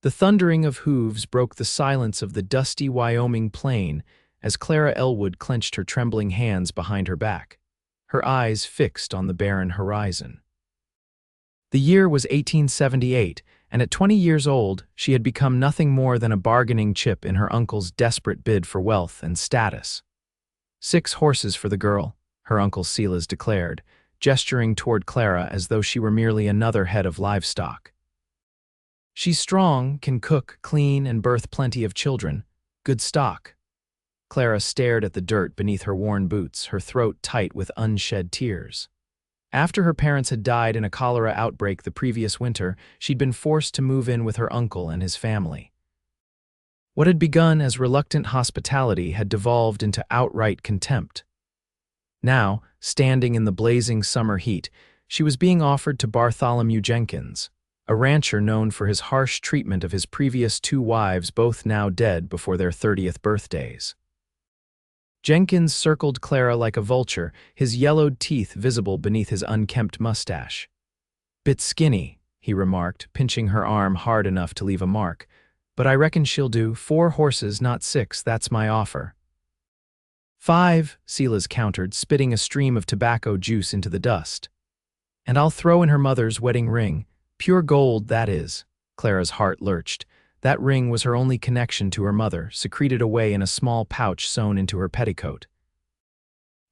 The thundering of hooves broke the silence of the dusty Wyoming plain as Clara Ellwood clenched her trembling hands behind her back, her eyes fixed on the barren horizon. The year was 1878, and at 20 years old, she had become nothing more than a bargaining chip in her uncle's desperate bid for wealth and status. 6 horses for the girl, her uncle Silas declared, gesturing toward Clara as though she were merely another head of livestock. She's strong, can cook, clean, and birth plenty of children. Good stock. Clara stared at the dirt beneath her worn boots, her throat tight with unshed tears. After her parents had died in a cholera outbreak the previous winter, she'd been forced to move in with her uncle and his family. What had begun as reluctant hospitality had devolved into outright contempt. Now, standing in the blazing summer heat, she was being offered to Bartholomew Jenkins, a rancher known for his harsh treatment of his previous 2 wives, both now dead before their 30th birthdays. Jenkins circled Clara like a vulture, his yellowed teeth visible beneath his unkempt mustache. "Bit skinny," he remarked, pinching her arm hard enough to leave a mark. "But I reckon she'll do. 4 horses, not 6, that's my offer." "5," Silas countered, spitting a stream of tobacco juice into the dust. "And I'll throw in her mother's wedding ring. Pure gold, that is." Clara's heart lurched. That ring was her only connection to her mother, secreted away in a small pouch sewn into her petticoat.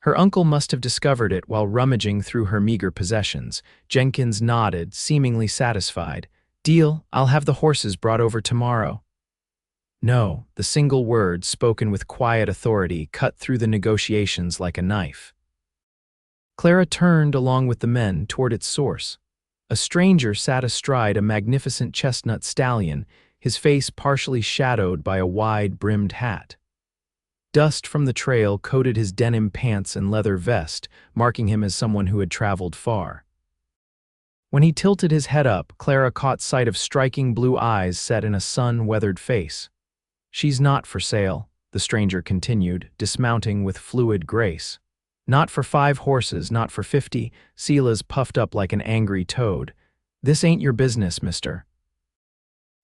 Her uncle must have discovered it while rummaging through her meager possessions. Jenkins nodded, seemingly satisfied. "Deal, I'll have the horses brought over tomorrow." "No," the single word, spoken with quiet authority, cut through the negotiations like a knife. Clara turned along with the men toward its source. A stranger sat astride a magnificent chestnut stallion, his face partially shadowed by a wide-brimmed hat. Dust from the trail coated his denim pants and leather vest, marking him as someone who had traveled far. When he tilted his head up, Clara caught sight of striking blue eyes set in a sun-weathered face. "She's not for sale," the stranger continued, dismounting with fluid grace. "Not for 5 horses, not for 50, Silas puffed up like an angry toad. "This ain't your business, mister.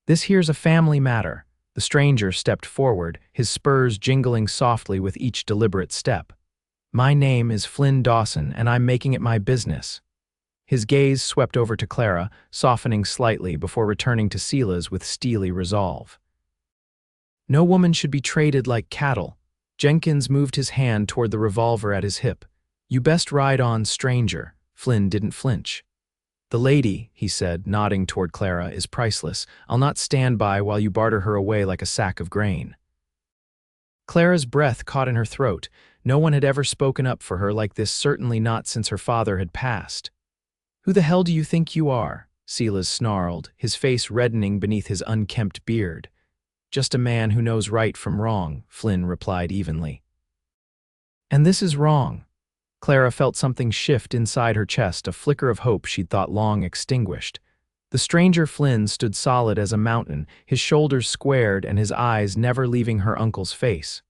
This here's a family matter." The stranger stepped forward, his spurs jingling softly with each deliberate step. "My name is Flynn Dawson, and I'm making it my business." His gaze swept over to Clara, softening slightly before returning to Silas with steely resolve. "No woman should be traded like cattle." Jenkins moved his hand toward the revolver at his hip. "You best ride on, stranger." Flynn didn't flinch. "The lady," he said, nodding toward Clara, "is priceless. I'll not stand by while you barter her away like a sack of grain." Clara's breath caught in her throat. No one had ever spoken up for her like this, certainly not since her father had passed. "Who the hell do you think you are?" Silas snarled, his face reddening beneath his unkempt beard. "Just a man who knows right from wrong," Flynn replied evenly. "And this is wrong." Clara felt something shift inside her chest, a flicker of hope she'd thought long extinguished. The stranger Flynn stood solid as a mountain, his shoulders squared and his eyes never leaving her uncle's face.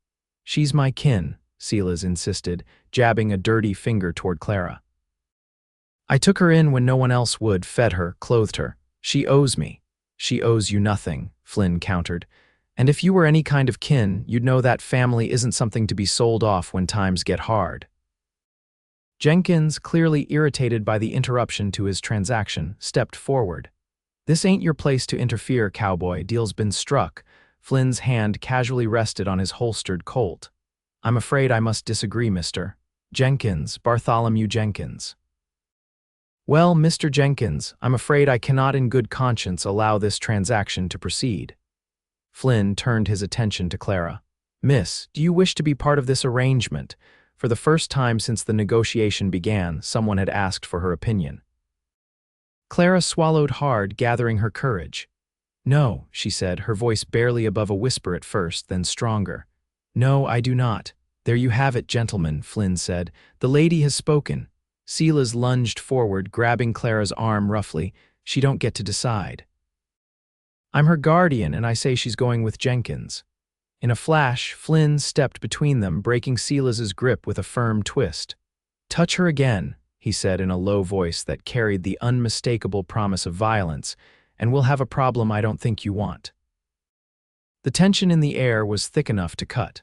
"She's my kin," Silas insisted, jabbing a dirty finger toward Clara. "I took her in when no one else would, fed her, clothed her. She owes me." "She owes you nothing," Flynn countered. "And if you were any kind of kin, you'd know that family isn't something to be sold off when times get hard." Jenkins, clearly irritated by the interruption to his transaction, stepped forward. "This ain't your place to interfere, cowboy. Deal's been struck." Flynn's hand casually rested on his holstered Colt. "I'm afraid I must disagree, mister." "Jenkins, Bartholomew Jenkins." "Well, Mr. Jenkins, I'm afraid I cannot in good conscience allow this transaction to proceed." Flynn turned his attention to Clara. "Miss, do you wish to be part of this arrangement?" For the first time since the negotiation began, someone had asked for her opinion. Clara swallowed hard, gathering her courage. "No," she said, her voice barely above a whisper at first, then stronger. "No, I do not." "There you have it, gentlemen," Flynn said. "The lady has spoken." Silas lunged forward, grabbing Clara's arm roughly. "She don't get to decide." "I'm her guardian, and I say she's going with Jenkins." In a flash, Flynn stepped between them, breaking Silas's grip with a firm twist. "Touch her again," he said in a low voice that carried the unmistakable promise of violence, and we'll have a problem I don't think you want." The tension in the air was thick enough to cut.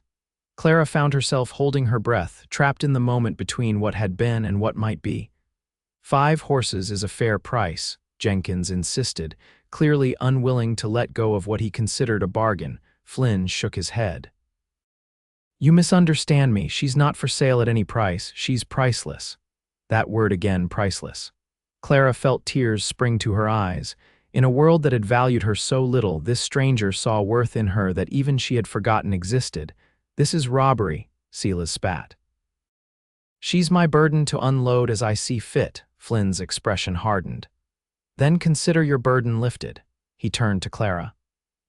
Clara found herself holding her breath, trapped in the moment between what had been and what might be. 5 horses is a fair price, Jenkins insisted, clearly unwilling to let go of what he considered a bargain. Flynn shook his head. "You misunderstand me. She's not for sale at any price. She's priceless." That word again, priceless. Clara felt tears spring to her eyes. In a world that had valued her so little, this stranger saw worth in her that even she had forgotten existed. "This is robbery," Silas spat. "She's my burden to unload as I see fit," Flynn's expression hardened. "Then consider your burden lifted." He turned to Clara.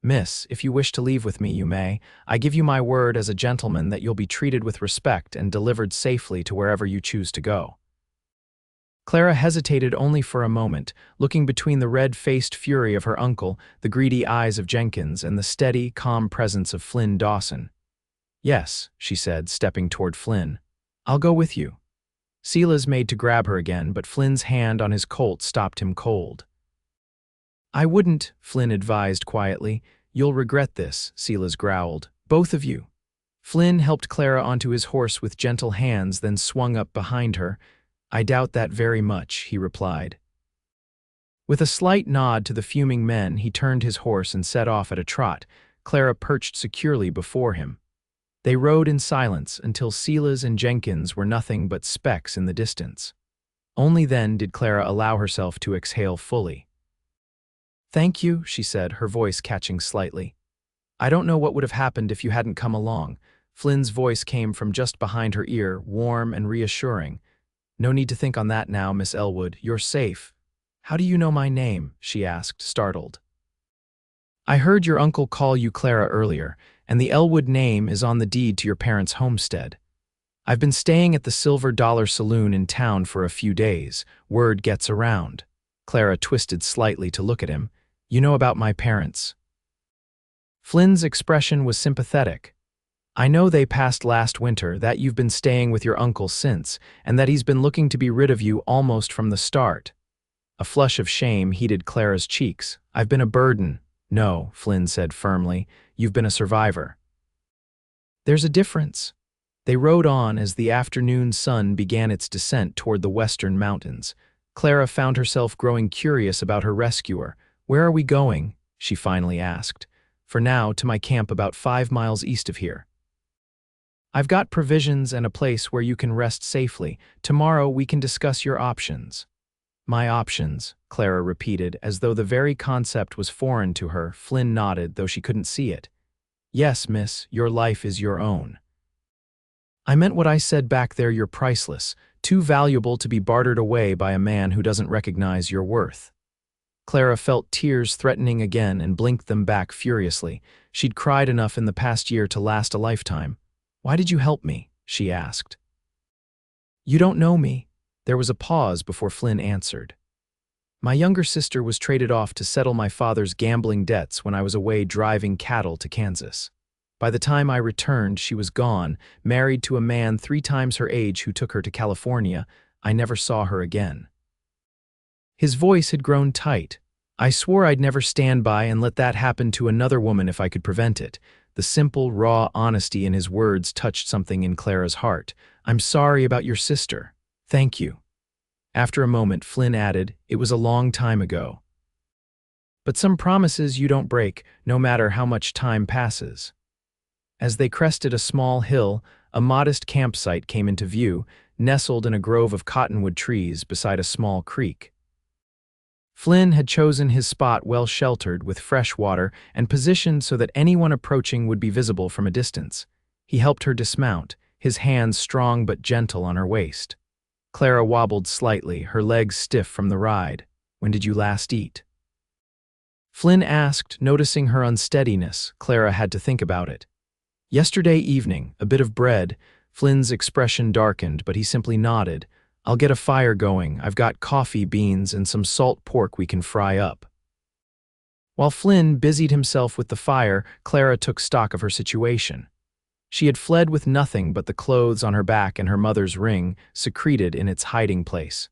"Miss, if you wish to leave with me, you may. I give you my word as a gentleman that you'll be treated with respect and delivered safely to wherever you choose to go." Clara hesitated only for a moment, looking between the red-faced fury of her uncle, the greedy eyes of Jenkins, and the steady, calm presence of Flynn Dawson. "Yes," she said, stepping toward Flynn. "I'll go with you." Silas made to grab her again, but Flynn's hand on his Colt stopped him cold. "I wouldn't," Flynn advised quietly. "You'll regret this," Silas growled. "Both of you." Flynn helped Clara onto his horse with gentle hands, then swung up behind her. "I doubt that very much," he replied. With a slight nod to the fuming men, he turned his horse and set off at a trot, Clara perched securely before him. They rode in silence until Silas and Jenkins were nothing but specks in the distance. Only then did Clara allow herself to exhale fully. "Thank you," she said, her voice catching slightly. "I don't know what would have happened if you hadn't come along." Flynn's voice came from just behind her ear, warm and reassuring. "No need to think on that now, Miss Ellwood. You're safe." "How do you know my name?" she asked, startled. "I heard your uncle call you Clara earlier, and the Ellwood name is on the deed to your parents' homestead. I've been staying at the Silver Dollar Saloon in town for a few days. Word gets around." Clara twisted slightly to look at him. "You know about my parents." Flynn's expression was sympathetic. "I know they passed last winter, that you've been staying with your uncle since, and that he's been looking to be rid of you almost from the start." A flush of shame heated Clara's cheeks. "I've been a burden." "No," Flynn said firmly. "You've been a survivor." "There's a difference." They rode on as the afternoon sun began its descent toward the western mountains. Clara found herself growing curious about her rescuer. "Where are we going?" she finally asked. "For now, to my camp about 5 miles east of here. I've got provisions and a place where you can rest safely. Tomorrow we can discuss your options." "My options," Clara repeated, as though the very concept was foreign to her. Flynn nodded, though she couldn't see it. "Yes, miss, your life is your own." "I meant what I said back there. You're priceless, too valuable to be bartered away by a man who doesn't recognize your worth." Clara felt tears threatening again and blinked them back furiously. She'd cried enough in the past year to last a lifetime. "Why did you help me?" she asked. "You don't know me." There was a pause before Flynn answered. "My younger sister was traded off to settle my father's gambling debts when I was away driving cattle to Kansas. By the time I returned, she was gone, married to a man 3 times her age who took her to California. I never saw her again." His voice had grown tight. "I swore I'd never stand by and let that happen to another woman if I could prevent it." The simple, raw honesty in his words touched something in Clara's heart. "I'm sorry about your sister." "Thank you." After a moment, Flynn added, "It was a long time ago. But some promises you don't break, no matter how much time passes." As they crested a small hill, a modest campsite came into view, nestled in a grove of cottonwood trees beside a small creek. Flynn had chosen his spot well sheltered with fresh water and positioned so that anyone approaching would be visible from a distance. He helped her dismount, his hands strong but gentle on her waist. Clara wobbled slightly, her legs stiff from the ride. "When did you last eat?" Flynn asked, noticing her unsteadiness. Clara had to think about it. "Yesterday evening, a bit of bread." Flynn's expression darkened, but he simply nodded. "I'll get a fire going. I've got coffee beans and some salt pork we can fry up." While Flynn busied himself with the fire, Clara took stock of her situation. She had fled with nothing but the clothes on her back and her mother's ring, secreted in its hiding place.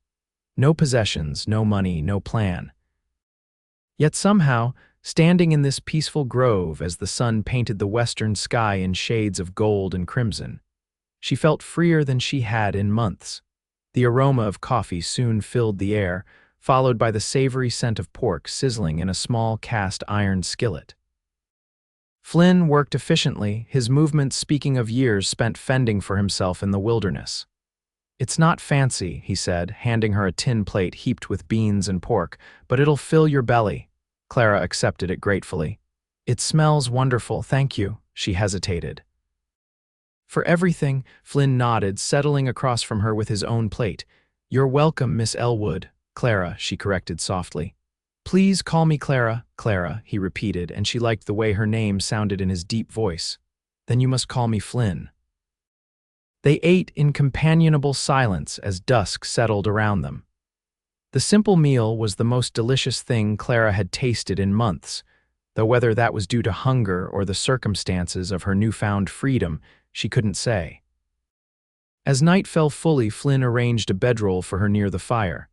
No possessions, no money, no plan. Yet somehow, standing in this peaceful grove as the sun painted the western sky in shades of gold and crimson, she felt freer than she had in months. The aroma of coffee soon filled the air, followed by the savory scent of pork sizzling in a small cast iron skillet. Flynn worked efficiently, his movements speaking of years spent fending for himself in the wilderness. "It's not fancy," he said, handing her a tin plate heaped with beans and pork, "but it'll fill your belly." Clara accepted it gratefully. "It smells wonderful, thank you," she hesitated. "For everything," Flynn nodded, settling across from her with his own plate. "You're welcome, Miss Ellwood." "Clara," she corrected softly. "Please call me Clara." "Clara," he repeated, and she liked the way her name sounded in his deep voice. "Then you must call me Flynn." They ate in companionable silence as dusk settled around them. The simple meal was the most delicious thing Clara had tasted in months, though whether that was due to hunger or the circumstances of her newfound freedom, she couldn't say. As night fell fully, Flynn arranged a bedroll for her near the fire.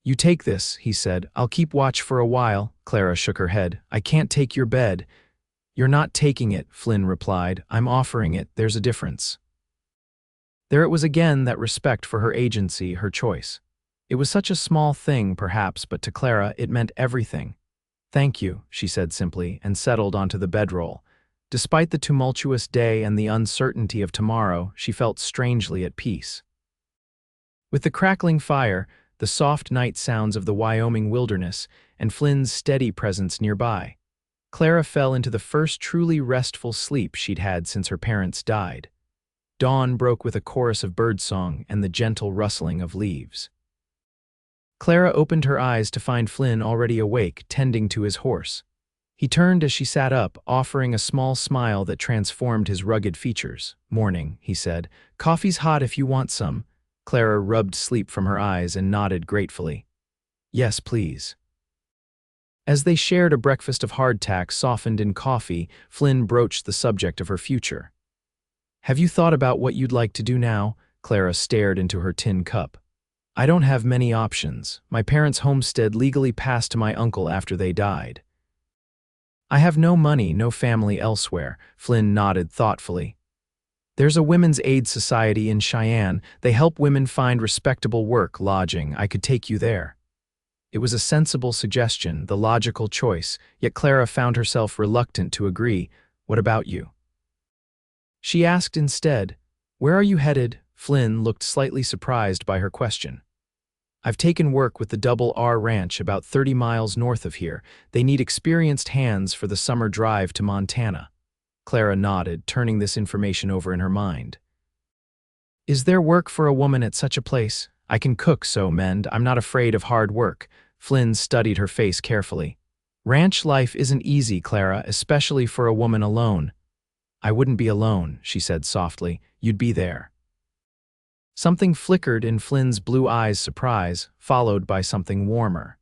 "You take this," he said. "I'll keep watch for a while." Clara shook her head. "I can't take your bed." "You're not taking it," Flynn replied. "I'm offering it. There's a difference." There it was again, that respect for her agency, her choice. It was such a small thing, perhaps, but to Clara it meant everything. "Thank you," she said simply, and settled onto the bedroll. Despite the tumultuous day and the uncertainty of tomorrow, she felt strangely at peace. With the crackling fire, the soft night sounds of the Wyoming wilderness, and Flynn's steady presence nearby, Clara fell into the first truly restful sleep she'd had since her parents died. Dawn broke with a chorus of birdsong and the gentle rustling of leaves. Clara opened her eyes to find Flynn already awake, tending to his horse. He turned as she sat up, offering a small smile that transformed his rugged features. "Morning," he said. "Coffee's hot if you want some." Clara rubbed sleep from her eyes and nodded gratefully. "Yes, please." As they shared a breakfast of hardtack softened in coffee, Flynn broached the subject of her future. "Have you thought about what you'd like to do now?" Clara stared into her tin cup. "I don't have many options. My parents' homestead legally passed to my uncle after they died. I have no money, no family elsewhere." Flynn nodded thoughtfully. "There's a women's aid society in Cheyenne. They help women find respectable work, lodging. I could take you there." It was a sensible suggestion, the logical choice, yet Clara found herself reluctant to agree. "What about you?" she asked instead. "Where are you headed?" Flynn looked slightly surprised by her question. "I've taken work with the Double R Ranch about 30 miles north of here. They need experienced hands for the summer drive to Montana." Clara nodded, turning this information over in her mind. "Is there work for a woman at such a place? I can cook, sew, mend. I'm not afraid of hard work." Flynn studied her face carefully. "Ranch life isn't easy, Clara, especially for a woman alone." "I wouldn't be alone," she said softly. "You'd be there." Something flickered in Flynn's blue eyes' surprise, followed by something warmer.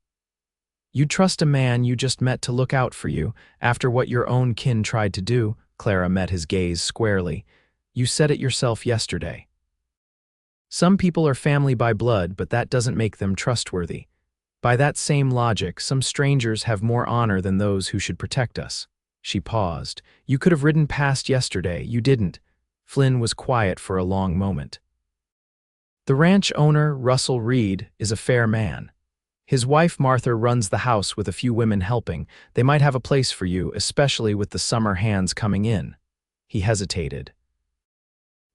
"You'd trust a man you just met to look out for you, after what your own kin tried to do?" Clara met his gaze squarely. "You said it yourself yesterday. Some people are family by blood, but that doesn't make them trustworthy. By that same logic, some strangers have more honor than those who should protect us." She paused. "You could have ridden past yesterday. You didn't." Flynn was quiet for a long moment. "The ranch owner, Russell Reed, is a fair man. His wife Martha runs the house with a few women helping. They might have a place for you, especially with the summer hands coming in." He hesitated.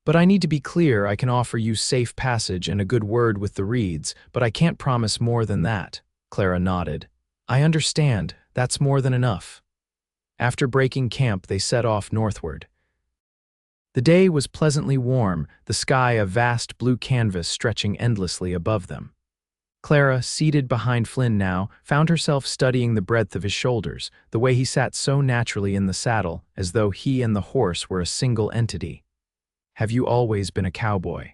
"But I need to be clear. I can offer you safe passage and a good word with the Reeds, but I can't promise more than that." Clara nodded. "I understand. That's more than enough." After breaking camp, they set off northward. The day was pleasantly warm, the sky a vast blue canvas stretching endlessly above them. Clara, seated behind Flynn now, found herself studying the breadth of his shoulders, the way he sat so naturally in the saddle, as though he and the horse were a single entity. "Have you always been a cowboy?"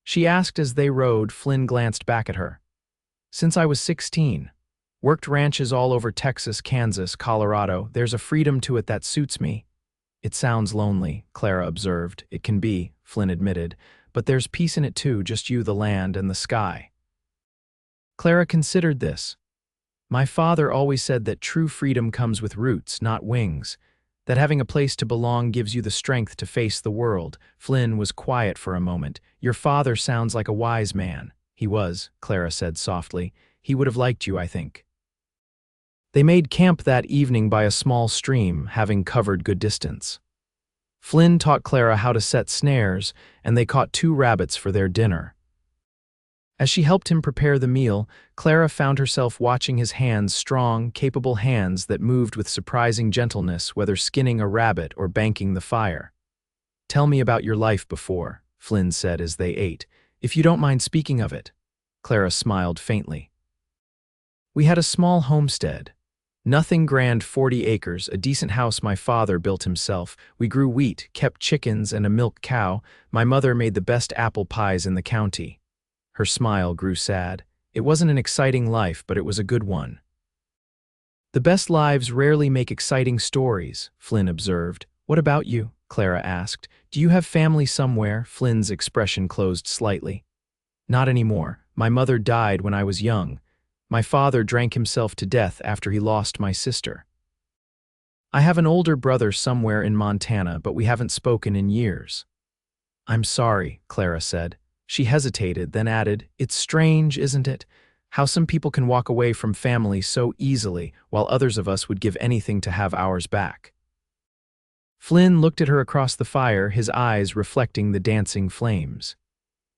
she asked as they rode. Flynn glanced back at her. "Since I was 16. Worked ranches all over Texas, Kansas, Colorado. There's a freedom to it that suits me." "It sounds lonely," Clara observed. "It can be," Flynn admitted, "but there's peace in it too, just you, the land, and the sky." Clara considered this. My father always said that true freedom comes with roots, not wings. That having a place to belong gives you the strength to face the world. Flynn was quiet for a moment. Your father sounds like a wise man. He was, Clara said softly. He would have liked you, I think. They made camp that evening by a small stream, having covered good distance. Flynn taught Clara how to set snares, and they caught 2 rabbits for their dinner. As she helped him prepare the meal, Clara found herself watching his hands, strong, capable hands that moved with surprising gentleness, whether skinning a rabbit or banking the fire. "Tell me about your life before," Flynn said as they ate, "if you don't mind speaking of it." Clara smiled faintly. "We had a small homestead. Nothing grand, 40 acres, a decent house my father built himself. We grew wheat, kept chickens and a milk cow. My mother made the best apple pies in the county." Her smile grew sad. It wasn't an exciting life, but it was a good one. "The best lives rarely make exciting stories," Flynn observed. "What about you?" Clara asked. "Do you have family somewhere?" Flynn's expression closed slightly. "Not anymore. My mother died when I was young. My father drank himself to death after he lost my sister. I have an older brother somewhere in Montana, but we haven't spoken in years." "I'm sorry," Clara said. She hesitated, then added, "It's strange, isn't it? How some people can walk away from family so easily, while others of us would give anything to have ours back." Flynn looked at her across the fire, his eyes reflecting the dancing flames.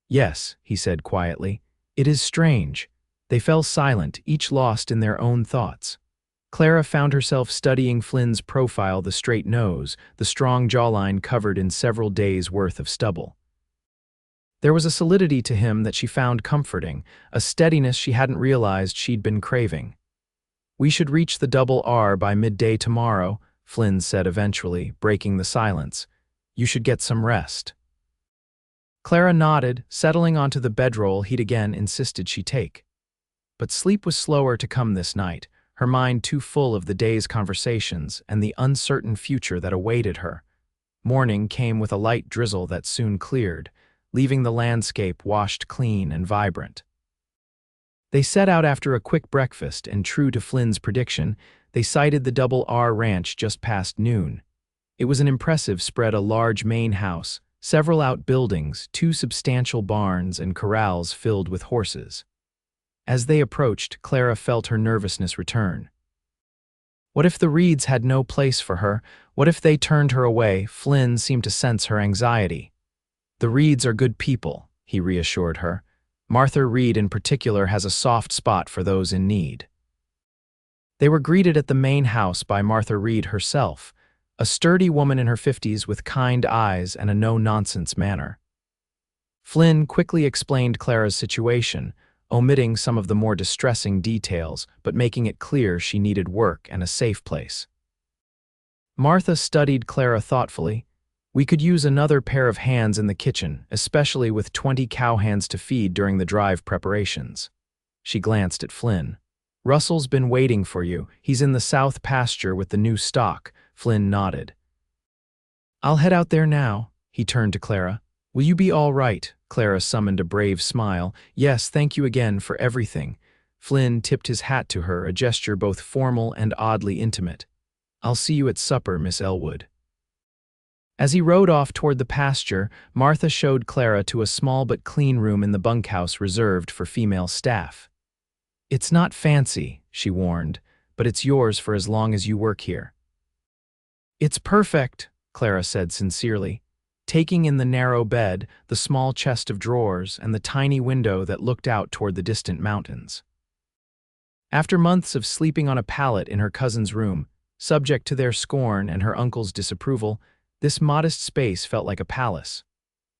"Yes," he said quietly, "it is strange." They fell silent, each lost in their own thoughts. Clara found herself studying Flynn's profile, the straight nose, the strong jawline covered in several days' worth of stubble. There was a solidity to him that she found comforting, a steadiness she hadn't realized she'd been craving. "We should reach the Double R by midday tomorrow," Flynn said eventually, breaking the silence. "You should get some rest." Clara nodded, settling onto the bedroll he'd again insisted she take. But sleep was slower to come this night, her mind too full of the day's conversations and the uncertain future that awaited her. Morning came with a light drizzle that soon cleared, leaving the landscape washed clean and vibrant. They set out after a quick breakfast, and true to Flynn's prediction, they sighted the Double R Ranch just past noon. It was an impressive spread, a large main house, several outbuildings, 2 substantial barns, and corrals filled with horses. As they approached, Clara felt her nervousness return. What if the Reeds had no place for her? What if they turned her away? Flynn seemed to sense her anxiety. "The Reeds are good people," he reassured her. "Martha Reed in particular has a soft spot for those in need." They were greeted at the main house by Martha Reed herself, a sturdy woman in her 50s with kind eyes and a no-nonsense manner. Flynn quickly explained Clara's situation, omitting some of the more distressing details, but making it clear she needed work and a safe place. Martha studied Clara thoughtfully. "We could use another pair of hands in the kitchen, especially with 20 cowhands to feed during the drive preparations." She glanced at Flynn. "Russell's been waiting for you. He's in the south pasture with the new stock." Flynn nodded. "I'll head out there now." He turned to Clara. "Will you be all right?" Clara summoned a brave smile. "Yes, thank you again for everything." Flynn tipped his hat to her, a gesture both formal and oddly intimate. "I'll see you at supper, Miss Ellwood." As he rode off toward the pasture, Martha showed Clara to a small but clean room in the bunkhouse reserved for female staff. "It's not fancy," she warned, "but it's yours for as long as you work here." "It's perfect," Clara said sincerely, taking in the narrow bed, the small chest of drawers, and the tiny window that looked out toward the distant mountains. After months of sleeping on a pallet in her cousin's room, subject to their scorn and her uncle's disapproval, this modest space felt like a palace.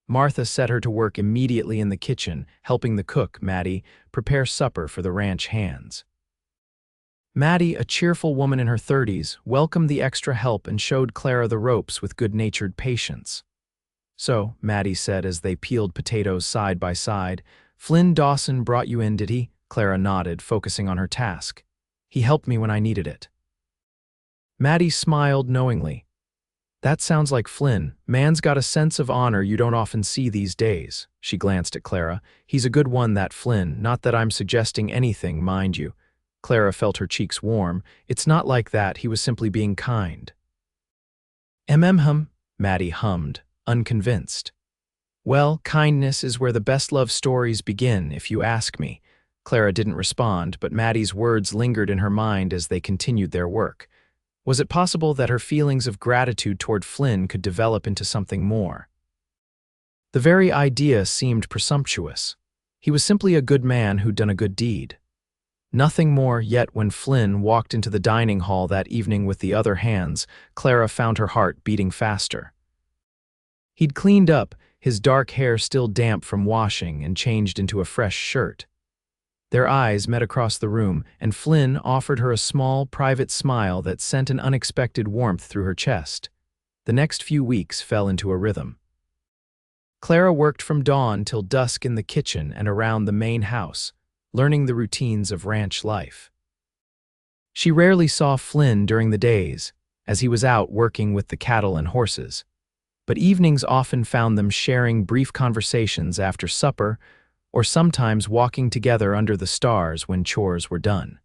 Martha set her to work immediately in the kitchen, helping the cook, Maddie, prepare supper for the ranch hands. Maddie, a cheerful woman in her 30s, welcomed the extra help and showed Clara the ropes with good-natured patience. "So," Maddie said as they peeled potatoes side by side, "Flynn Dawson brought you in, did he?" Clara nodded, focusing on her task. "He helped me when I needed it." Maddie smiled knowingly. "That sounds like Flynn. Man's got a sense of honor you don't often see these days." She glanced at Clara. "He's a good one, that Flynn. Not that I'm suggesting anything, mind you." Clara felt her cheeks warm. It's not like that, he was simply being kind. Maddie hummed, unconvinced. Well, kindness is where the best love stories begin, if you ask me. Clara didn't respond, but Maddie's words lingered in her mind as they continued their work. Was it possible that her feelings of gratitude toward Flynn could develop into something more? The very idea seemed presumptuous. He was simply a good man who'd done a good deed. Nothing more, yet when Flynn walked into the dining hall that evening with the other hands, Clara found her heart beating faster. He'd cleaned up, his dark hair still damp from washing, and changed into a fresh shirt. Their eyes met across the room, and Flynn offered her a small, private smile that sent an unexpected warmth through her chest. The next few weeks fell into a rhythm. Clara worked from dawn till dusk in the kitchen and around the main house, learning the routines of ranch life. She rarely saw Flynn during the days, as he was out working with the cattle and horses, but evenings often found them sharing brief conversations after supper or sometimes walking together under the stars when chores were done.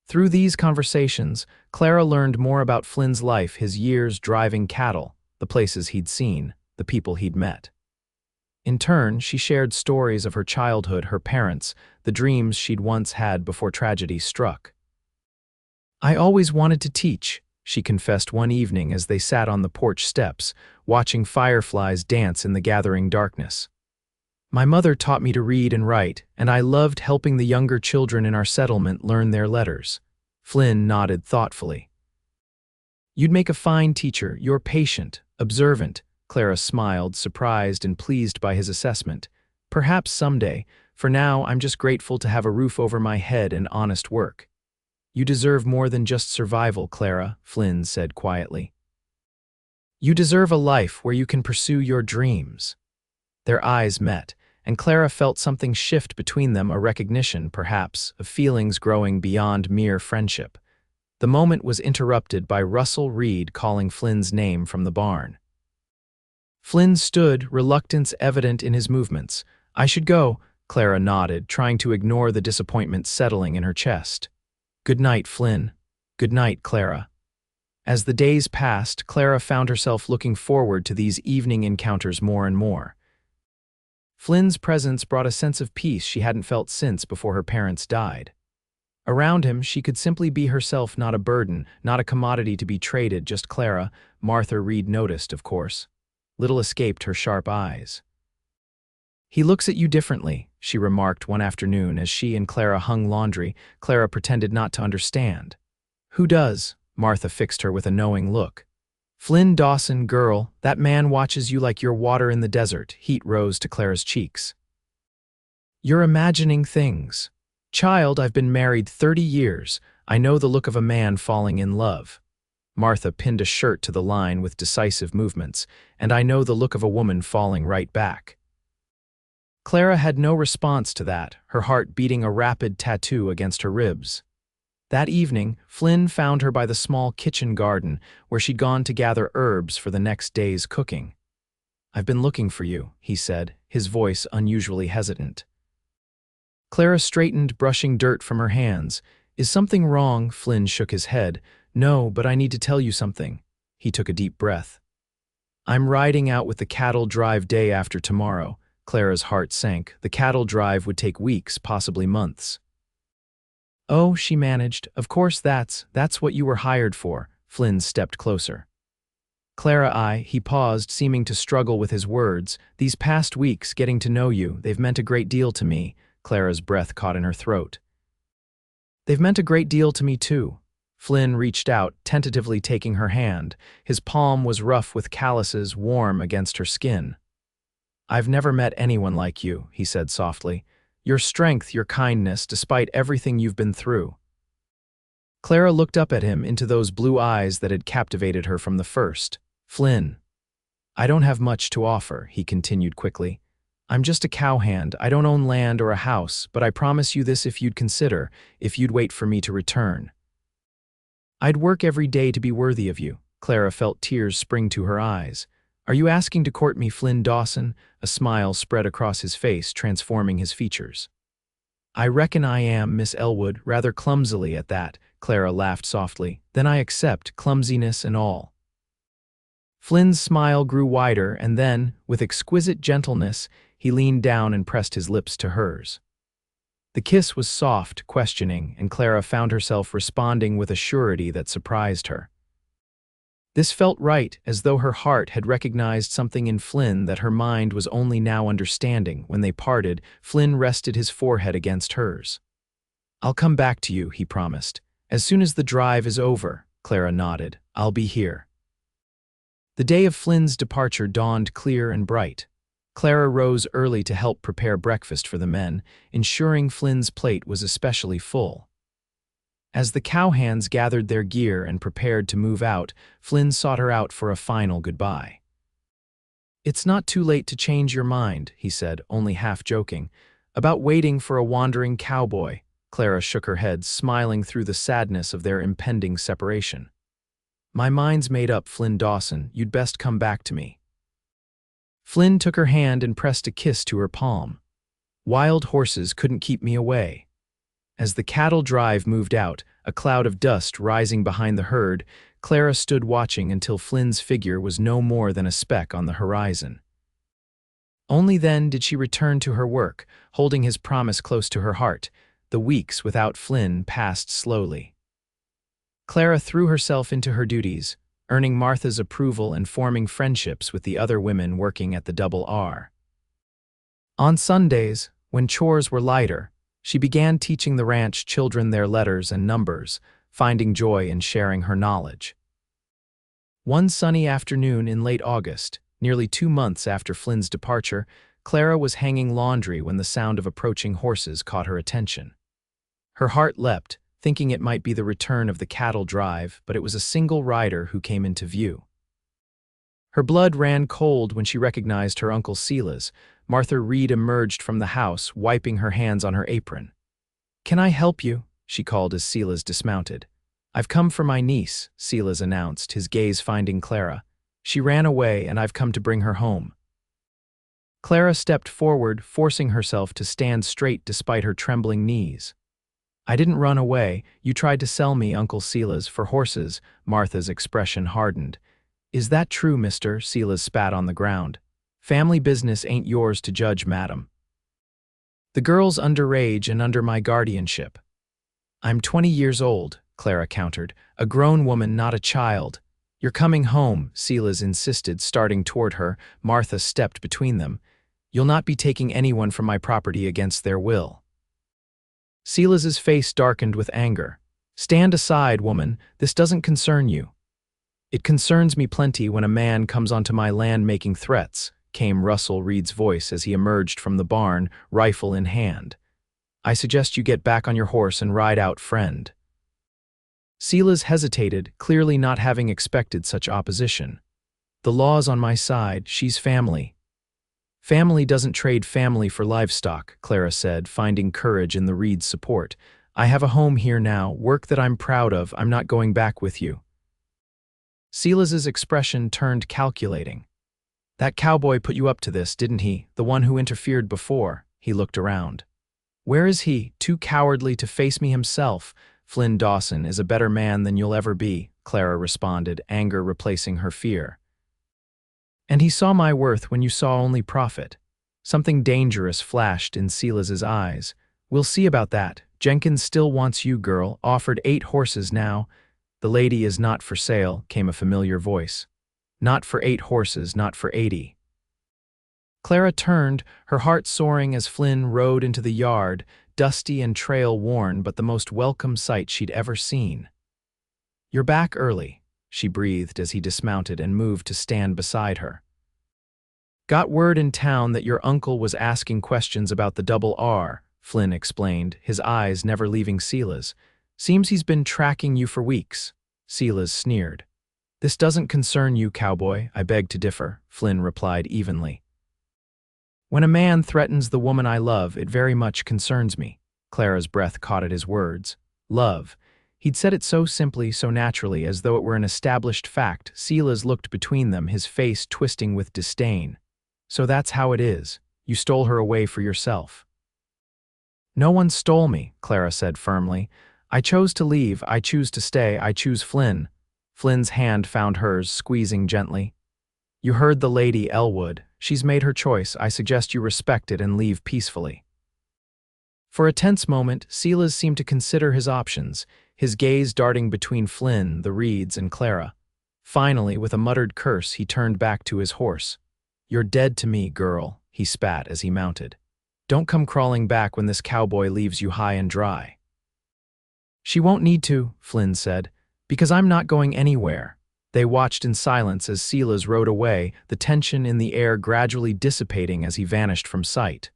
Through these conversations, Clara learned more about Flynn's life, his years driving cattle, the places he'd seen, the people he'd met. In turn, she shared stories of her childhood, her parents, the dreams she'd once had before tragedy struck. I always wanted to teach, she confessed one evening as they sat on the porch steps, watching fireflies dance in the gathering darkness. My mother taught me to read and write, and I loved helping the younger children in our settlement learn their letters. Flynn nodded thoughtfully. You'd make a fine teacher. You're patient, observant. Clara smiled, surprised and pleased by his assessment. Perhaps someday. For now, I'm just grateful to have a roof over my head and honest work. You deserve more than just survival, Clara, Flynn said quietly. You deserve a life where you can pursue your dreams. Their eyes met, and Clara felt something shift between them, a recognition, perhaps, of feelings growing beyond mere friendship. The moment was interrupted by Russell Reed calling Flynn's name from the barn. Flynn stood, reluctance evident in his movements. I should go, Clara nodded, trying to ignore the disappointment settling in her chest. Good night, Flynn. Good night, Clara. As the days passed, Clara found herself looking forward to these evening encounters more and more. Flynn's presence brought a sense of peace she hadn't felt since before her parents died. Around him, she could simply be herself, not a burden, not a commodity to be traded, just Clara. Martha Reed noticed, of course. Little escaped her sharp eyes. He looks at you differently, she remarked one afternoon as she and Clara hung laundry. Clara pretended not to understand. Who does? Martha fixed her with a knowing look. Flynn Dawson, girl, that man watches you like you're water in the desert. Heat rose to Clara's cheeks. You're imagining things. Child, I've been married 30 years. I know the look of a man falling in love. Martha pinned a shirt to the line with decisive movements, and I know the look of a woman falling right back. Clara had no response to that, her heart beating a rapid tattoo against her ribs. That evening, Flynn found her by the small kitchen garden where she'd gone to gather herbs for the next day's cooking. I've been looking for you, he said, his voice unusually hesitant. Clara straightened, brushing dirt from her hands. Is something wrong? Flynn shook his head. No, but I need to tell you something. He took a deep breath. I'm riding out with the cattle drive day after tomorrow. Clara's heart sank. The cattle drive would take weeks, possibly months. Oh, she managed. Of course that's what you were hired for. Flynn stepped closer. Clara, he paused, seeming to struggle with his words. These past weeks, getting to know you, they've meant a great deal to me. Clara's breath caught in her throat. They've meant a great deal to me too. Flynn reached out, tentatively taking her hand. His palm was rough with calluses, warm against her skin. I've never met anyone like you, he said softly. Your strength, your kindness, despite everything you've been through. Clara looked up at him into those blue eyes that had captivated her from the first. Flynn. I don't have much to offer, he continued quickly. I'm just a cowhand. I don't own land or a house, but I promise you this if you'd wait for me to return. I'd work every day to be worthy of you. Clara felt tears spring to her eyes. Are you asking to court me, Flynn Dawson? A smile spread across his face, transforming his features. I reckon I am, Miss Ellwood, rather clumsily at that, Clara laughed softly. Then I accept, clumsiness and all. Flynn's smile grew wider, and then, with exquisite gentleness, he leaned down and pressed his lips to hers. The kiss was soft, questioning, and Clara found herself responding with a surety that surprised her. This felt right, as though her heart had recognized something in Flynn that her mind was only now understanding. When they parted, Flynn rested his forehead against hers. I'll come back to you, he promised. As soon as the drive is over, Clara nodded. I'll be here. The day of Flynn's departure dawned clear and bright. Clara rose early to help prepare breakfast for the men, ensuring Flynn's plate was especially full. As the cowhands gathered their gear and prepared to move out, Flynn sought her out for a final goodbye. It's not too late to change your mind, he said, only half joking. About waiting for a wandering cowboy. Clara shook her head, smiling through the sadness of their impending separation. My mind's made up, Flynn Dawson. You'd best come back to me. Flynn took her hand and pressed a kiss to her palm. Wild horses couldn't keep me away. As the cattle drive moved out, a cloud of dust rising behind the herd, Clara stood watching until Flynn's figure was no more than a speck on the horizon. Only then did she return to her work, holding his promise close to her heart. The weeks without Flynn passed slowly. Clara threw herself into her duties, earning Martha's approval and forming friendships with the other women working at the Double R. On Sundays, when chores were lighter, she began teaching the ranch children their letters and numbers, finding joy in sharing her knowledge. One sunny afternoon in late August, nearly 2 months after Flynn's departure, Clara was hanging laundry when the sound of approaching horses caught her attention. Her heart leapt, thinking it might be the return of the cattle drive, but it was a single rider who came into view. Her blood ran cold when she recognized her Uncle Silas. Martha Reed emerged from the house, wiping her hands on her apron. "Can I help you?" she called as Silas dismounted. "I've come for my niece," Silas announced, his gaze finding Clara. "She ran away, and I've come to bring her home." Clara stepped forward, forcing herself to stand straight despite her trembling knees. "I didn't run away. You tried to sell me, Uncle Silas, for horses." Martha's expression hardened. "Is that true, mister?" Silas spat on the ground. "Family business ain't yours to judge, madam. The girl's underage and under my guardianship." "I'm 20 years old," Clara countered. "A grown woman, not a child." "You're coming home," Silas insisted, starting toward her. Martha stepped between them. "You'll not be taking anyone from my property against their will." Silas's face darkened with anger. "Stand aside, woman. This doesn't concern you." "It concerns me plenty when a man comes onto my land making threats," came Russell Reed's voice as he emerged from the barn, rifle in hand. "I suggest you get back on your horse and ride out, friend." Silas hesitated, clearly not having expected such opposition. "The law's on my side. She's family." "Family doesn't trade family for livestock," Clara said, finding courage in the Reed's support. "I have a home here now, work that I'm proud of. I'm not going back with you." Silas's expression turned calculating. "That cowboy put you up to this, didn't he? The one who interfered before." He looked around. "Where is he? Too cowardly to face me himself." "Flynn Dawson is a better man than you'll ever be," Clara responded, anger replacing her fear. "And he saw my worth when you saw only profit." Something dangerous flashed in Silas's eyes. "We'll see about that. Jenkins still wants you, girl. Offered 8 horses now." "The lady is not for sale," came a familiar voice. "Not for 8 horses, not for 80. Clara turned, her heart soaring as Flynn rode into the yard, dusty and trail-worn, but the most welcome sight she'd ever seen. "You're back early," she breathed as he dismounted and moved to stand beside her. "Got word in town that your uncle was asking questions about the Double R," Flynn explained, his eyes never leaving Silas. "Seems he's been tracking you for weeks." Silas sneered. "This doesn't concern you, cowboy." "I beg to differ," Flynn replied evenly. "When a man threatens the woman I love, it very much concerns me." Clara's breath caught at his words. Love. He'd said it so simply, so naturally, as though it were an established fact. Silas looked between them, his face twisting with disdain. "So that's how it is. You stole her away for yourself." No one stole me, Clara said firmly. I chose to leave, I choose to stay, I choose Flynn. Flynn's hand found hers, squeezing gently. You heard the lady, Ellwood. She's made her choice. I suggest you respect it and leave peacefully. For a tense moment, Silas seemed to consider his options, his gaze darting between Flynn, the Reeds, and Clara. Finally, with a muttered curse, he turned back to his horse. You're dead to me, girl, he spat as he mounted. Don't come crawling back when this cowboy leaves you high and dry. She won't need to, Flynn said, because I'm not going anywhere. They watched in silence as Silas rode away, the tension in the air gradually dissipating as he vanished from sight.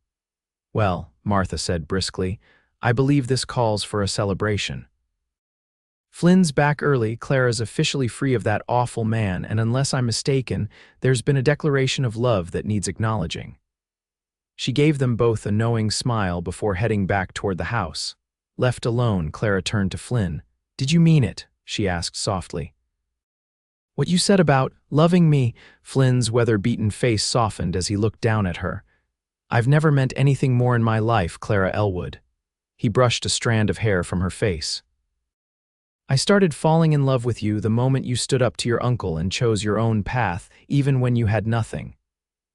Well, Martha said briskly, I believe this calls for a celebration. Flynn's back early, Clara's officially free of that awful man, and unless I'm mistaken, there's been a declaration of love that needs acknowledging. She gave them both a knowing smile before heading back toward the house. Left alone, Clara turned to Flynn. Did you mean it? She asked softly. What you said about loving me, Flynn's weather-beaten face softened as he looked down at her. I've never meant anything more in my life, Clara Ellwood. He brushed a strand of hair from her face. I started falling in love with you the moment you stood up to your uncle and chose your own path, even when you had nothing.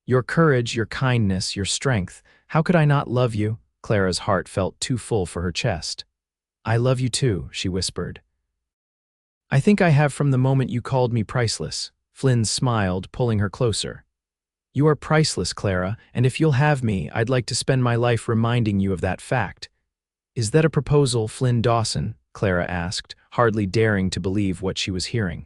Your courage, your kindness, your strength, how could I not love you? Clara's heart felt too full for her chest. I love you too, she whispered. I think I have from the moment you called me priceless. Flynn smiled, pulling her closer. You are priceless, Clara, and if you'll have me, I'd like to spend my life reminding you of that fact. Is that a proposal, Flynn Dawson? Clara asked, hardly daring to believe what she was hearing.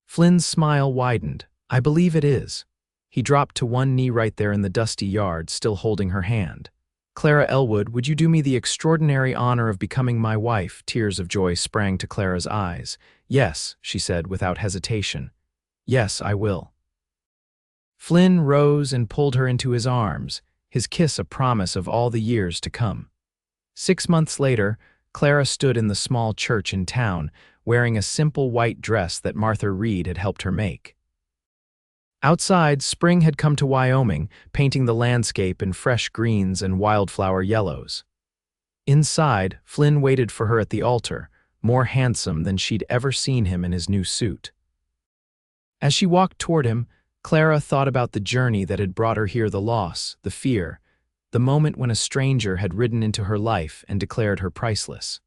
Flynn's smile widened. I believe it is. He dropped to one knee right there in the dusty yard, still holding her hand. Clara Ellwood, would you do me the extraordinary honor of becoming my wife? Tears of joy sprang to Clara's eyes. Yes, she said without hesitation. Yes, I will. Flynn rose and pulled her into his arms, his kiss a promise of all the years to come. 6 months later, Clara stood in the small church in town, wearing a simple white dress that Martha Reed had helped her make. Outside, spring had come to Wyoming, painting the landscape in fresh greens and wildflower yellows. Inside, Flynn waited for her at the altar, more handsome than she'd ever seen him in his new suit. As she walked toward him, Clara thought about the journey that had brought her here, the loss, the fear, the moment when a stranger had ridden into her life and declared her priceless.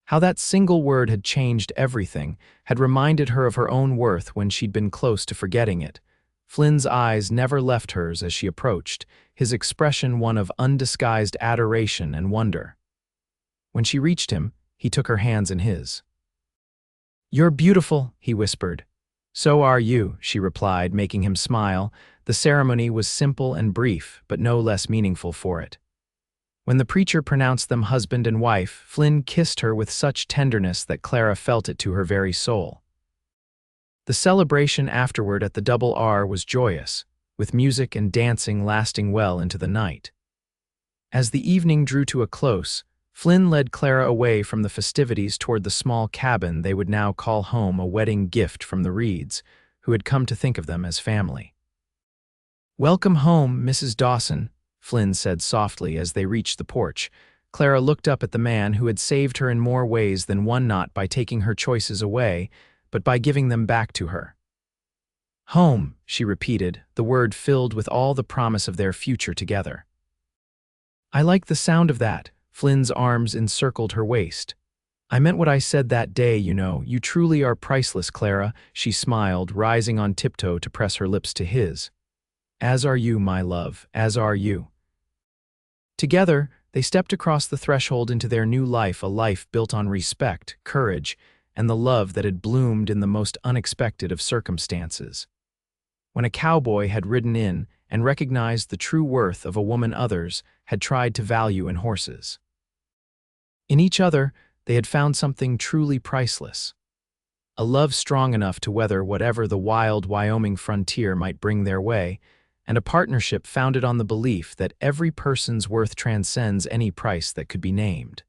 How that single word had changed everything, had reminded her of her own worth when she'd been close to forgetting it. Flynn's eyes never left hers as she approached, his expression one of undisguised adoration and wonder. When she reached him, he took her hands in his. You're beautiful, he whispered. So are you, she replied, making him smile. The ceremony was simple and brief, but no less meaningful for it. When the preacher pronounced them husband and wife, Flynn kissed her with such tenderness that Clara felt it to her very soul. The celebration afterward at the Double R was joyous, with music and dancing lasting well into the night. As the evening drew to a close, Flynn led Clara away from the festivities toward the small cabin they would now call home, a wedding gift from the Reeds, who had come to think of them as family. Welcome home, Mrs. Dawson, Flynn said softly as they reached the porch. Clara looked up at the man who had saved her in more ways than one, not by taking her choices away, but by giving them back to her. Home, she repeated, the word filled with all the promise of their future together. I like the sound of that. Flynn's arms encircled her waist. I meant what I said that day, you know. You truly are priceless, Clara, she smiled, rising on tiptoe to press her lips to his. As are you, my love, as are you. Together, they stepped across the threshold into their new life, a life built on respect, courage, and the love that had bloomed in the most unexpected of circumstances. When a cowboy had ridden in and recognized the true worth of a woman others had tried to value in horses. In each other, they had found something truly priceless. A love strong enough to weather whatever the wild Wyoming frontier might bring their way, and a partnership founded on the belief that every person's worth transcends any price that could be named.